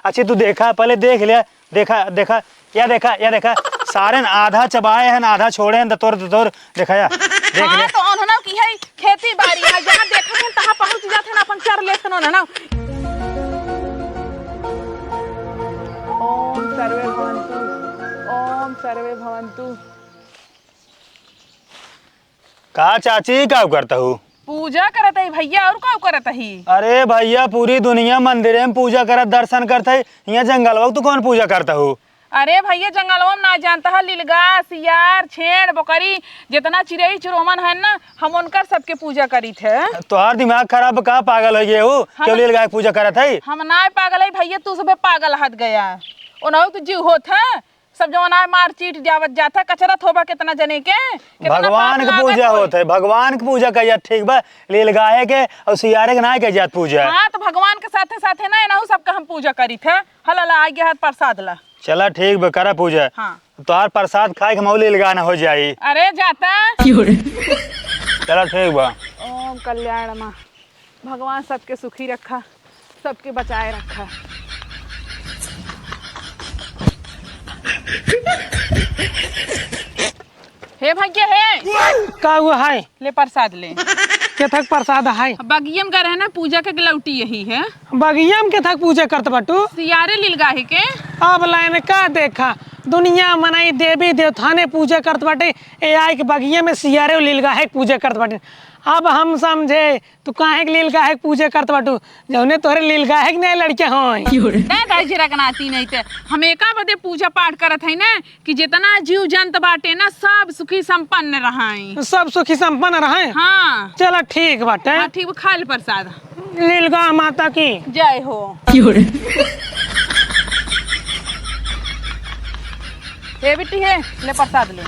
अच्छी तू देखा पहले देख लिया। देखा देखा या देखा या देखा सारे आधा चबाए हैं आधा छोड़े हैं तोर देखा या देख हाँ, लिया। तो उन्होंने की है खेती बाड़ी है जहाँ देखते हैं तहाँ पहुँच जाते हैं अपन चर लेते हैं ना। ओम सर्वे भवन्तु, ओम सर्वे भवन्तु। कहा चाची क्या करता हूँ? पूजा करत है भैया और क्या करत है? अरे भैया पूरी दुनिया मंदिर में पूजा करत दर्शन करता है, यहाँ जंगल तू कौन पूजा करता हूँ? अरे भैया जंगलवा में ना जानता है लीलगाय सियार छेड़ बकरी जितना चिड़ई चिरोमन है ना हम उनकर सबके पूजा करी थे। तोहार दिमाग खराब का पागल हो गए हो क्यों लील गाय पूजा करत है? हम ना पागल है भैया तू सब पागल हट गया उन्हों तो जीव होत है सब जो ना मार चीट जावत जाता कचरा थोबा कितना जने के भगवान की पूजा होता है, भगवान की पूजा कह ठीक बा। लील गाय के और सियारे के ना कह जात पूजा। हाँ तो भगवान के साथे साथे ना इनहु सबका हम पूजा करी थे। हला आगे हाथ प्रसाद ला। चला ठीक बा करा पूजा। हाँ तोहार प्रसाद खाए के मौली लगाना हो जाई। अरे जाता चला ठीक बा। ओम कल्याण माँ भगवान सबके सुखी रखा सबके बचाए रखा। हे भैया हे का हुआ है? ले प्रसाद ले। केथक प्रसाद है? बगियम का रहना पूजा के गलौटी यही है। बगिया में केथक पूजा करत बाटू? सियारे लीलगाही के। अब लाइन का देखा दुनिया मनाई देवी देवताने पूजा करत बाटे ए आई के बगिया में सियारे लीलगाहे के पूजा करत बाटे। अब हम समझे तू काहे के लीलगाहे के पूजा करत बाटू जौने तोहरे लीलगाहे के नहीं लड़के होय। ना दाजरा गनाती नहीं थे हम एका बदे पूजा पाठ करत है ना कि जितना जीव जंत बाटे ना सब सुखी संपन्न रहाई सब सुखी संपन्न रहे। हाँ चलो ठीक बाटे। हाँ ठीक खा ले प्रसाद। लीलगाह माता की जय हो। हे बेटी है ले प्रसाद ले।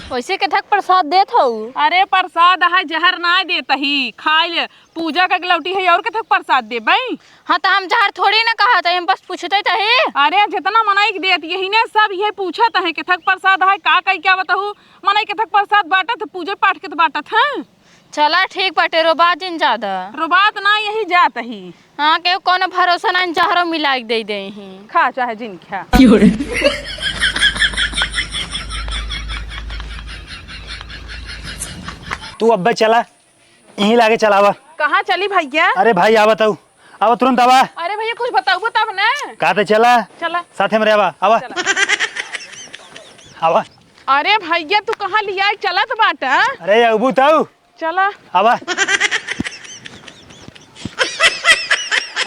वैसे के थक प्रसाद देत हो? अरे प्रसाद है जहर ना देता ही खाई ले पूजा का गलौटी है और के थक प्रसाद दे भाई। हाँ तो हम जहर थोड़ी ना कहा था हम बस पूछते थे। अरे जितना मनाई के देत यही ने सब ये पूछत है के थक प्रसाद है का कई क्या बताहू मनाई के थक प्रसाद बांटत पूजा पाठ के तो बांटत है। चला ठीक बाटे रोबात दिन ज्यादा रोबात ना यही जात ही। हाँ के कोनो भरोसा ना जहरो मिला के दे ही खा चाहे जिन खा। तू अब चला यहीं लाके चलावा। कहाँ चली भैया? अरे भाई आवा तू आवा तुरंत आवा। अरे भैया कुछ बताओ तब ना। कहते चला चला साथे में आवा आवा आवा। अरे भैया तू कहाँ लिया चलत बाटा? अरे अबू ताऊ चला आवा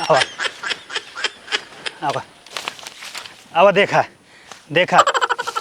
आवा आवा आवा। देखा देखा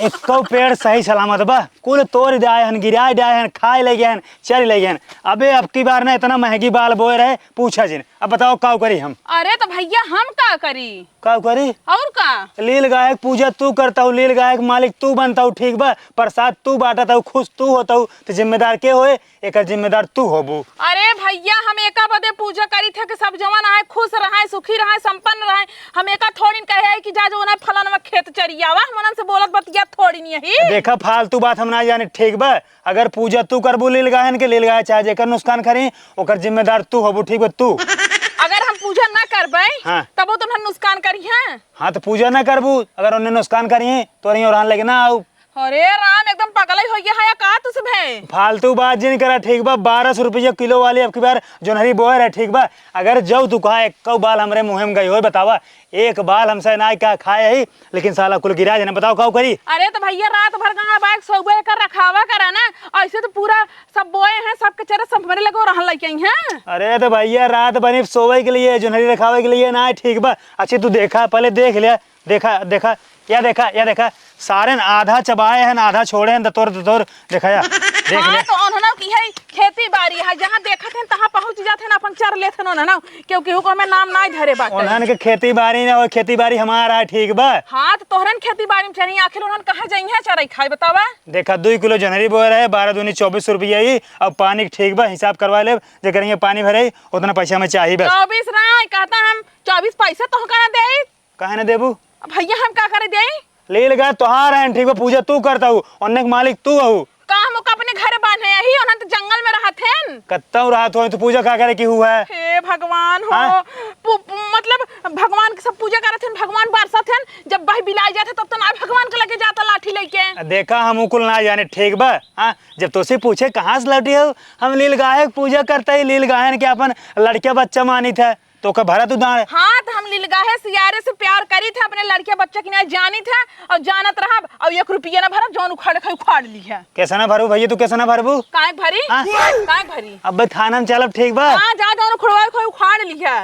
एक पेड़ सही सलामत बा कुल तोड़ जाए हन गिराए जाए हन खाए ले गए चल ले गए। अबे अब की बार ना इतना महंगी बाल बोए रहे पूछा जिन। अब बताओ का करी हम? अरे तो भैया हम का करी? का करी और का? लील गाय पूजा तू करता हूँ लील गाय मालिक तू बनता हूँ ठीक बा। प्रसाद तू बांटता हूँ खुश तू होता हूँ तो जिम्मेदार के होए एक जिम्मेदार तू होबू। अरे भैया हम एका बदे पूजा करी थे कि सब जवान आए खुश रहे सुखी रहे संपन्न रहे। हम एका थोड़ी कहे कि जा जो ना फलाना में खेत चरियावा मनन से बोलत बतिया थोड़ी नहीं है। देखा फालतू बात हम ना जाने ठीक बा। अगर पूजा तू करबू लील गायन के लील गाय चाहे जेकर नुकसान करी ओकर जिम्मेदार तू होबू ठीक बा तू। अगर हम पूजा ना करबे हाँ। तब तुम नुकसान करी है। हाँ तो पूजा ना करबू अगर उन्हें नुकसान करी तो नहीं और लेके ना आओ। अरे राम एकदम पागल हो गया है का तुझ भे? फालतू बात जिन करा ठीक बा। 1200 रुपये किलो वाली अब की बार जोनहरी बोए रहे ठीक बा। अगर जब तू कहा एक बाल हमरे मुँह में गई हो बतावा एक बाल हमसे ना क्या खाए ही लेकिन साला कुल गिरा जाने बताओ का करी? अरे तो भैया रात भर गाँव बाइक सोबे कर रखावा करा ना ऐसे तो पूरा सब बोए हैं सबके चेहरे सब मरे लगे रहन लगे हैं। अरे तो भैया रात बनी सोवे के लिए जोनहरी रखावे के लिए ना ठीक बा। अच्छी तू देखा पहले देख लिया। देखा देखा या देखा या देखा सारे आधा चबाए हैं आधा छोड़े हैं तोर देखा या देख हाँ, ले। तो उन्होंने की है खेती बाड़ी है जहाँ देखत हैं तहाँ पहुँच जाते हैं अपन चर लेते हैं ना क्योंकि हुको हमें नाम ना धरे बात। उन्होंने के खेती बाड़ी ना और खेती बाड़ी हमारा ठीक बा। हाँ तो तोहरन खेती बाड़ी में चाहिए आखिर उन्होंने कहाँ जाइए चराई खाई बतावा? देखा 2 किलो जनवरी बोए रहे 12 दूनी 24 रुपया ही। अब पानी ठीक बा हिसाब करवा ले जो करेंगे पानी भरे उतना पैसा में चाहिए बस। 24 रहा कहता हम 24 पैसा तो कहाँ दे? कहे ना देबू भैया हम क्या करे दे? ले लगा तोहार है ठीक बा पूजा तू करता हूँ उन्ने के मालिक तू हूँ। काम अपने घर बांधे यही उन्हें तो जंगल में रहत हैं। कत्ता रात हो तो पूजा का करे की हुआ है। हे भगवान हो हाँ? मतलब भगवान के सब पूजा करत हैं, भगवान बरसत हैं। जब भाई बिलाई जाते तब तो ना भगवान के लगे जाता लाठी लेके। देखा हम उकुल ना जाने ठीक बा। हाँ जब तुझसे पूछे कहाँ से लौटी हो, हम लील गाय पूजा करते ही लील गायन के अपन लड़के बच्चा मानी था तो का भरा तू दाड़। हाँ तो हम लीलगाहे सियारे से प्यार करी थे, अपने लड़के बच्चे की नहीं जानी थे और जानत रहा। अब 1 रुपया ना भरा, जौन उखाड़ ली है। कैसा ना भरू भैया, तू कैसा ना भरबू? काहे भरी? हाँ? काहे भरी? अब थाना में चलब ठीक बा। हाँ जा जौन उखाड़ ली है।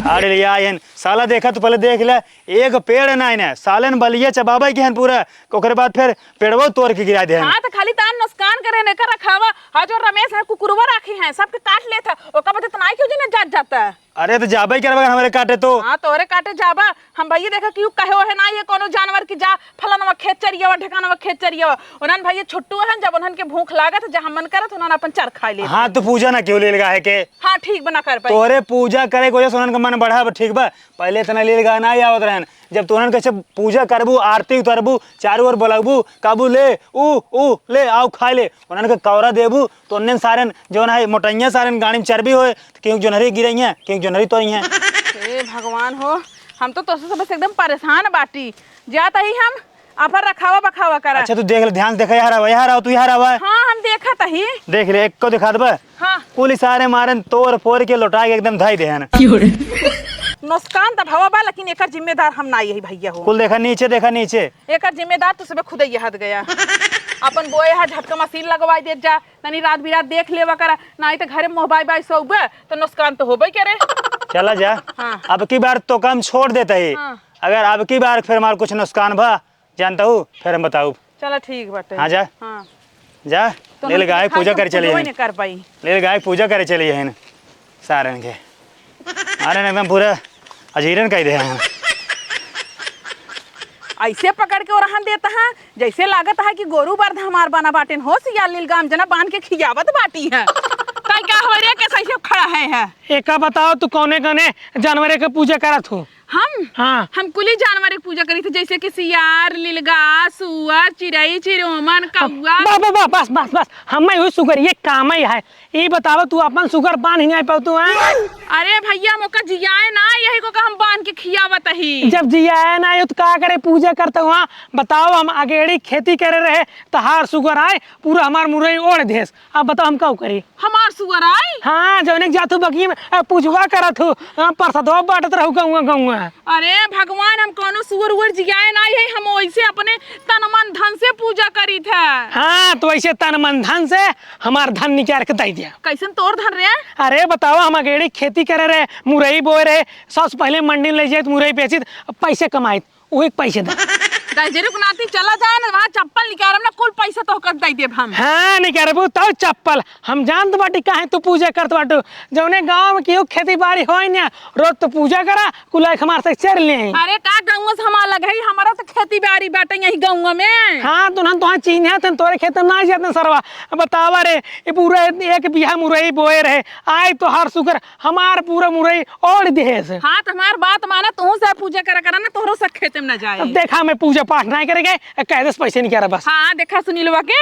अरे लिया यहन साला देखा तो पहले देख ले, एक पेड़ ना इन्हें सालन बलिया चबाबा की हन पूरा, ओकरे बाद फिर पेड़वो तोड़ के गिरा दे। हाँ तो खाली तान नुकसान करे ने कर रखावा। हाँ जो रमेश है कुकुरवा राखी है, सबके काट लेता। ओका बता तना क्यों जिने जात जाता है। अरे तो जाबा ही करवा हमारे काटे तो। हाँ तोरे काटे जाबा। हम भैया देखा क्यों कहे हो है ना ये कोनो जानवर की जा फलाना खेत चरिया ढकाना खेत चरिया। उन्हन भैया छुट्टू है, जब उन्हन के भूख लागत जहां मन करत उन्हन अपन चर खा ले। हाँ तो पूजा ना क्यों लील गाय के? हाँ ठीक बना कर पाई। तोरे पूजा करे को सुनन का मन बढ़ा ठीक बा। पहले इतना लील गाय ना आवत रहन, जब तुरंत कैसे पूजा करबू आरती उतरबू चारों ओर बोलबू काबू ले ऊ ले आओ खा ले, उन्हन के कौरा देबू तो उन्ने सारन जोन है मोटैया सारन गाड़ी में चर्बी होए तो क्यों जोनहरी गिरई है, क्यों जोनहरी तोड़ी है। हे भगवान हो, हम तो तोसे सब एकदम परेशान बाटी। जाता ही हम अपन रखावा बखावा करा। अच्छा तू देख ले, ध्यान से देखा यहाँ रहा तू यहाँ रहा। हाँ हम देखा तही। देख ले एक को दिखा दबा। हाँ पुलिस सारे मारन तोड़ फोड़ के लौटा के एकदम धाई देहन। नुकसान तब हवा बा, लेकिन एकर जिम्मेदार हम ना यही भैया हो। कुल देखा नीचे एकर जिम्मेदार तो सब खुद ही हद गया। अपन बोए है झटका मशीन लगवाई दे जा, तनी रात बिरात देख लेवा करा, नहीं तो घरे मोबाइल बाई सोबे तो नुकसान तो होबे करे। चला जा। हाँ। अब की बार तो काम छोड़ देता ही। हाँ। अगर अब की बार फिर हमारा कुछ नुकसान भा जानता हूँ फिर हम बताऊ। चलो ठीक बाटे। हाँ जा। हाँ जा तो लील गाय पूजा करे चली नहीं कर पाई। लील गाय पूजा करे चली है सारन के। अरे एकदम पूरा अजीरन कह दे हैं। ऐसे पकड़ के और देता है जैसे लागत है कि गोरू बर्द हमार बना बाटेन हो सिया लील गाम जना बांध के खियावत बाटी है। ताई क्या हो रे कैसे ऐसे खड़ा है। एका बताओ तू कौने कौने जानवरे के पूजा करत हो? हम हम कुली जानवर की पूजा करी थी, जैसे कि सियार लीलगा सुअर चिड़ई चिरोमन कौआ। बस बस बस हम हुई सुगर ये काम ही है। ये बताओ तू अपन सुगर बांध ही नहीं पाऊ तू है? अरे भैया मोका जियाए ना यही को हम बांध के खियावत ही। जब जिया ना तो का करे पूजा करते हुआ बताओ। हम अगेड़ी खेती करे रहे तहार सुगर आए पूरा हमार मुरई ओढ़ देस। अब बताओ हम क्या करी? हमार सुअर आए? हाँ जौने जातू बगी में पूजवा करत हो परसदवा बांटत रहू गौवा गौवा। अरे भगवान हम कोनो सुअर उअर जियाए ना यही, हम वैसे अपने तन मन धन से पूजा करी थे। हाँ तो वैसे तन मन धन से हमार धन निकाल के दे दिया। कैसन तोड़ धन रे? अरे बताओ हम अगेड़ी खेती करे रहे मुरई बोए रहे, सबसे पहले मंडी ले जाए मुरई बेची पैसे कमाए वही पैसे दे। दाइजरी को नाती चला जाए ना वहाँ चप्पल निकाल ना कुल पैसा तो कर दे देब हम। हाँ निकालबू तो चप्पल हम जानत बाटी काहे तू पूजा करत बाटू। जौने गांव में केहू खेती बाड़ी होई ना रोज तो पूजा करा कुल हमार से चर ले। अरे का गाँव से हमार लगे ही, हमारा तो खेती बाड़ी बाटे यही गाँव में। हाँ तो ना चीन्हे थे तोरे खेत में ना जाते सरवा। बतावा रे ये पूरा 1 बीघा मुरई बोए रहे आए तो हर सुगर हमार पूरा मुरई ओढ़ दे से। हाँ तो हमार बात माना तू से पूजा करा ना तोहरो से खेत में न जाए। अब देखा मैं पूजा पाठ नहीं करेंगे कैसे पैसे नहीं करा बस। हाँ देखा सुनीलवा के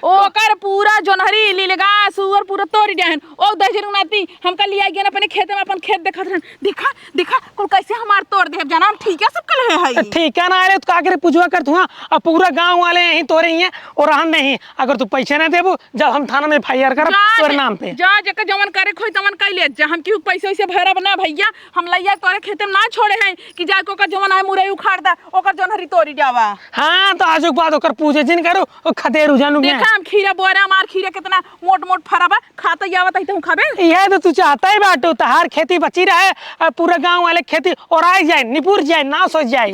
ओकर पूरा जोनहरी लीलगा सुअर पूरा तोड़ देहन। ओ दजरू नाती हमका लिया गया अपने खेत में, अपन खेत देखत रहन। दिखा दिखा कुल कैसे हमार तोड़ देब जाना। हम ठीक है सब कल है ठीक है ना अरे तो का करे पूजवा करत हुआ। अब पूरा गांव वाले यहीं तोरे ही हैं और रहन नहीं। अगर तू पैसे नहीं देबू जब हम थाना में FIR करब तोरे नाम पे। जा जक जमन करे खोई तमन कई ले जा। हम क्यों पैसे वैसे भरब ना भैया। हम लइया तोरे खेत में ना छोड़े हैं कि जा को का जमन है मुरई उखाड़ दा ओकर जोनहरी तोड़ी जावा। हाँ तो आजुक बाद ओकर पूजा जिन करू ओ खदेरू जानू मैं। देखा हम खीरा बोरा हमार खीरा कितना मोट मोट फरबा खाता आवत है तो खाबे। ये तो तू चाहता ही बाटू तहार खेती बची रहे पूरा गांव वाले खेती और आई जाए निपुर जाए ना सोच जाए।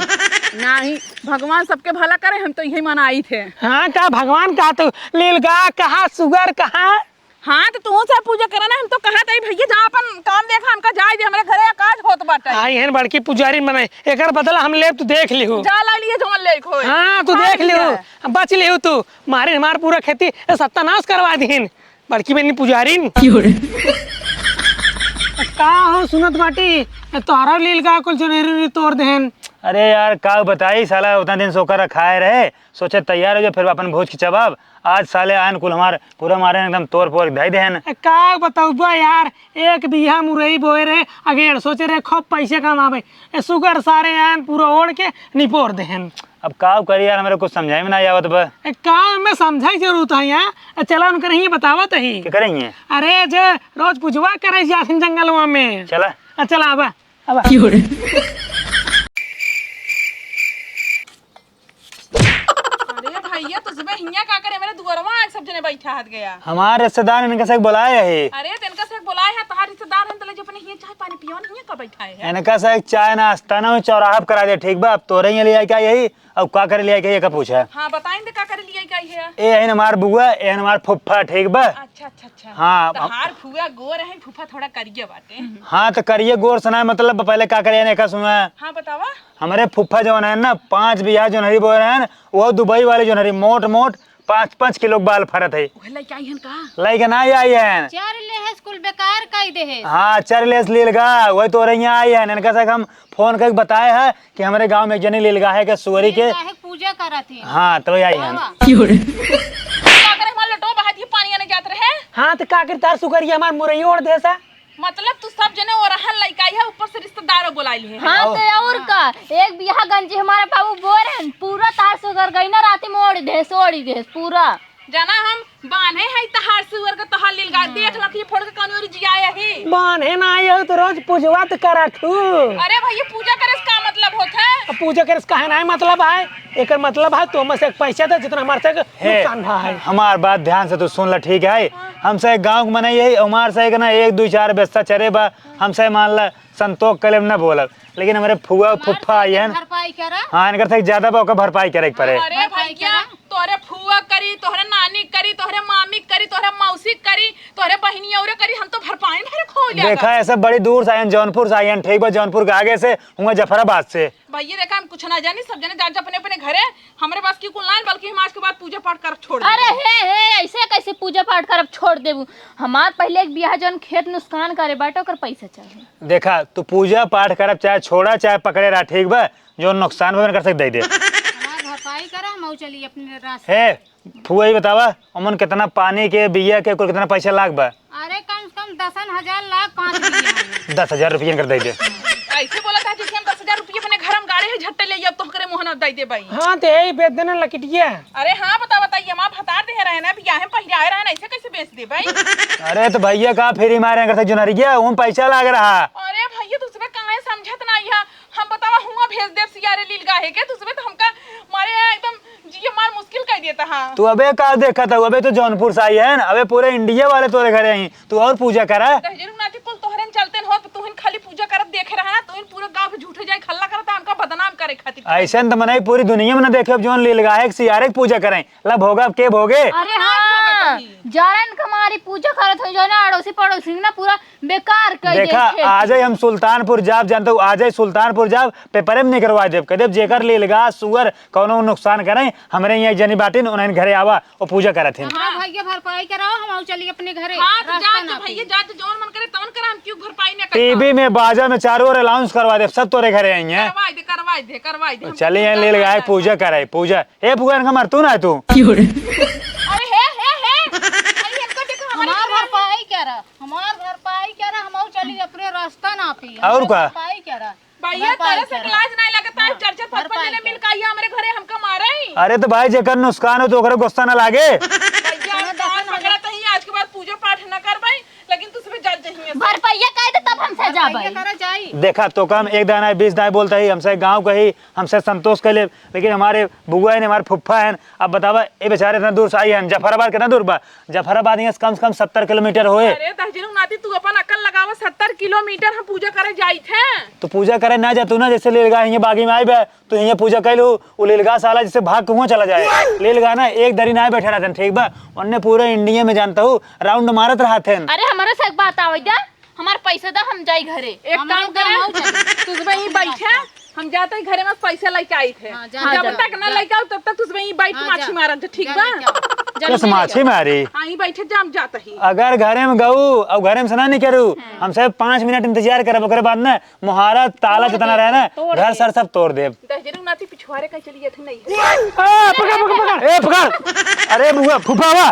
नहीं भगवान सबके भला करे, हम तो यही मनाई थे। हाँ का भगवान का तो लीलगा कहाँ सुगर कहाँ। हाँ तो तू से पूजा करना हम तो कहत है भैया जहाँ अपन काम देखा हमका जाए दे हमरे घरे काज होत बाटे। आई हन बड़की पुजारी मने एकर बदला हम ले तू देख लिहू। जा ला लिए जोन ले खोए। हाँ तू देख लिहू बच लिहू तू मारे हमार पूरा खेती सत्यानाश करवा दीन बड़की बनी पुजारी। का हो सुनत बाटी तोहरा लीलगा कुल जोनेरी तोड़ देहन अरे यार का बताई साला उतना दिन सोकर रखाए रहे, सोचे तैयार हो जाए फिर अपन भोज खिंचवाब। आज साले आयन कुल हमार पूरा मारे एकदम तोड़ फोड़ धाई देहन। का बताऊबा यार, 1 बीघा मुरई बोए रहे अगेर सोचे रहे खूब पैसे कमावे, सुगर सारे आयन पूरा ओढ़ के निपोर देहन। अब का करी यार, हमारे कुछ समझाई में नहीं आवत बा। का में समझाई जरूरत है यहाँ, चला उनकर ही बतावत ही। क्या करेंगे? अरे जे रोज पूजवा करे जाथिन जंगलवा में। चला चला आबा आबा। अरे भैया तो सुबह हिया का करे, मेरे दुआरवा आज सब जने बैठा हाथ गया। हमारे रिश्तेदार इनका से बुलाए है। अरे तिनका से बुलाए है, तहार रिश्तेदार हैं तले जो अपने हिया चाय पानी पियोन हिया का बैठा है। इनका से चाय नाश्ता ना चौराहा पे करा दे, ठीक बा? अब तोरे यहाँ ले आई क्या यही, अब का करे ले आई क्या ये का पूछा? हां बताएं दे का करे लिया का है। ए है हमार बुआ, ए हमार फुफ्फा, ठीक बा? अच्छा अच्छा अच्छा। हाँ तहार फुआ गोर है, फूफा थोड़ा करिए बाटे। हाँ तो करिए गोर सुना, मतलब पहले का करे ने का सुना। हां बतावा। हमारे फुफ्फा जो है ना 5 बीघा जो नहरी बोल रहे हैं, वो दुबई वाले जो नहरी मोट मोट 5-5 किलो बाल फरत है। ओहे लई आई हन का? लाइक ना आई है। 4 ले है स्कूल बेकार कई दे है। हाँ 4 लेस लीलगा वही तो यहाँ आई है। इनका से हम फोन करके बताए है कि हमारे गांव में एक जनी लीलगा है के सुअरी के। पूजा करा थी। हाँ तो आई है। का करे मान लटो बहात ये पानी आने जात रहे। हाँ तो का करता सुगर हमार मुरई ओढ़ दे सा। मतलब तू सब जने और रहन लइका है, ऊपर से रिश्तेदारों बुलाइल है। हाँ तो और का 1 बीघा गंजी हमारे बाबू बोर है, पूरा तार सुगर गई ना राती में ओढ़ दे पूरा। जाना हम बांधे है तहार सुअर के तहार लीलगा देख लख ये फोड़ के कनोरी जी आया है। बांधे ना आई हो तो रोज पूजवा तो करा तू। अरे भैया पूजा करे इसका मतलब होता है? पूजा करे काहे ना मतलब है, एक मतलब है तो से पैसा दे जितना हमारे से नुकसान भा है। हमार बात ध्यान से तू सुन ल, ठीक है? हमसे गांव में नहीं है, हमार से ना 1-2-4 बेस्ता चरे बा, हमसे मान ला संतोष कलेम न बोलल, लेकिन हमारे फुआ फुफ्फा आई है। भरपाई करा। हाँ इनकर से ज्यादा बा ओकर भरपाई करे के पड़े। अरे भैया तोरे फुआ करी, तोहरे नानी करी, तोहरे मामी करी, तोहरे मौसी करी, तोहरे बहनी और करी, हम तो भरपाई भरे खो लिया। देखा ऐसे बड़ी दूर से आयन, जौनपुर से आयन, ठीक बा? जौनपुर के आगे से हुआ जफराबाद से। भैया देखा हम कुछ ना जानी, सब जने जा अपने अपने घरे, हमरे पास की कुल ना, बल्कि हम आज के बाद पूजा पाठ कर छोड़। अरे हे ऐसे कैसे पूजा पाठ करब छोड़ देबू? हमार पहले 1 बीघा जन खेत नुकसान करे बाटे ओकर पैसा चाहिए। देखा तू पूजा पाठ करब चाहे छोड़ा चाहे पकड़े रहा, ठीक बा? जो नुकसान कर सकते दे दे। हमार भरपाई करा, हम चली अपने रास्ते। हे फुआ ही बतावा अमन कितना पानी के बिया के कुल कितना पैसा लाग बा? अरे कम से कम 10,000 लाख 5 बीघा। 10,000 रुपया कर दे दे। ऐसे बोला था जैसे हम 10,000 रुपये अपने घर में गाड़े है झट्टे ले अब तो करे मोहन दे दे भाई। हाँ तो यही बेच देना लकटिया। अरे हाँ बताइए हम आप हता दे रहे हैं ना, अभी यहाँ पहले आए रहे ना, ऐसे कैसे बेच दे भाई? अरे तो भैया का फेरी मारे करते जो नरिया उन पैसा लाग रहा। अरे भैया तुझमें कहाँ समझत नहीं है, हम बतावा हुआ भेज दे सियारे लील गाहे के, तुझमें तो हमका मारे एकदम जी मार मुश्किल कर देता। हाँ तू अबे का देखा था, अबे तो जौनपुर से आई है ना, अबे पूरे इंडिया वाले तोरे घरे आई, तू और पूजा करा। नाती कुल तोहरे चलते हो तो तुहिन खाली पूजा करत देखे रहा ना, तुहिन पूरे गांव पे झूठे जाए खल्ला करता हमका बदनाम करे खातिर। ऐसे तो मनाई पूरी दुनिया में ना देखे जो लीलगा है सियारे की पूजा करें ला भोगा के भोगे। अरे हाँ जारन हमारी पूजा करत हो जो ना अड़ोसी पड़ोसी ना पूरा बेकार कर देखा आज ही हम सुल्तानपुर जाब, जानते हो आज ही सुल्तानपुर जाब पेपर में नहीं करवा देव, कह देव जेकर लीलगा सुअर कौनो नुकसान करें हमरे यहाँ जनी बाटिन उन्हें घरे आवा और पूजा करत हैं। हाँ भैया भरपाई कराओ, हम चली अपने घरे। हाँ तो जा भैया जा, जोन मन करे तवन करा, हम क्यों भरपाई न करता? टीवी में बाजा में चारों ओर अनाउंस करवा दे, सब तोरे घरे आई हैं। करवाई दे। चलिए लीलगा है पूजा करे पूजा। ए फुआ इनका मर तू ना तू। अरे हे अरे इनको देखो हमार भरपाई करा, हमार भरपाई करा, हम चली अपने रास्ता ना पी। और का भरपाई करा भैया तेरे से क्लास नहीं लगता है, चर्चा पत्पन ने मिल के हमारे घरे हमका मारा ही। अरे तो भाई जेकर नुकसान हो तो ओकरे गुस्सा ना लागे। भैया दान मगड़ा तो ही आज के बाद पूजा पाठ न कर भाई, लेकिन तू सब जज जही भरपाई कह दे तब हमसे जा भाई करा जाई। देखा तो कम 1 दाना 20 दाना बोलता ही, हमसे गांव का ही हमसे संतोष कर ले, लेकिन हमारे बुआ है हमारे फुफ्फा है। अब बतावा ये बेचारे इतना दूर से आई है, जफराबाद कितना दूर बा? जफराबाद यहाँ से कम 70 किलोमीटर होए। अरे तहजीर नाती तू अपन अकल लगावा, 70 किलोमीटर हम पूजा करे जाई थे। तो पूजा करे ना जा तू ना, जैसे लीलगा यहाँ बागी में आई बे तो यहाँ पूजा कर लू, वो लीलगा साला जैसे भाग के चला जाए। लीलगा ना एक दरी ना बैठा रहते, ठीक बा? उन्ने पूरे इंडिया में जानता हूँ राउंड मारत रहते। अरे हमारे से एक बात आवे जा, हमार पैसा दा हम जाई घरे। एक काम करे तुझ में ही बैठे, हम जाते ही घरे में पैसा लेके आई थे, जब तक ना लेके आओ तब तक तुझ में ही बैठ के माछी मारन थे, ठीक बा? कस माछी मारी आई बैठे जाम जात ही अगर घरे में गऊ और घरे में सना नहीं करू हम सब 5 मिनट इंतजार करब ओकरे बाद ना मुहारा ताला जितना रहे ना घर सर सब तोड़ देब दहजरू नाती पिछवाड़े का चली जाती नहीं पकड़ पकड़ पकड़ ए पकड़ अरे बुआ फूफावा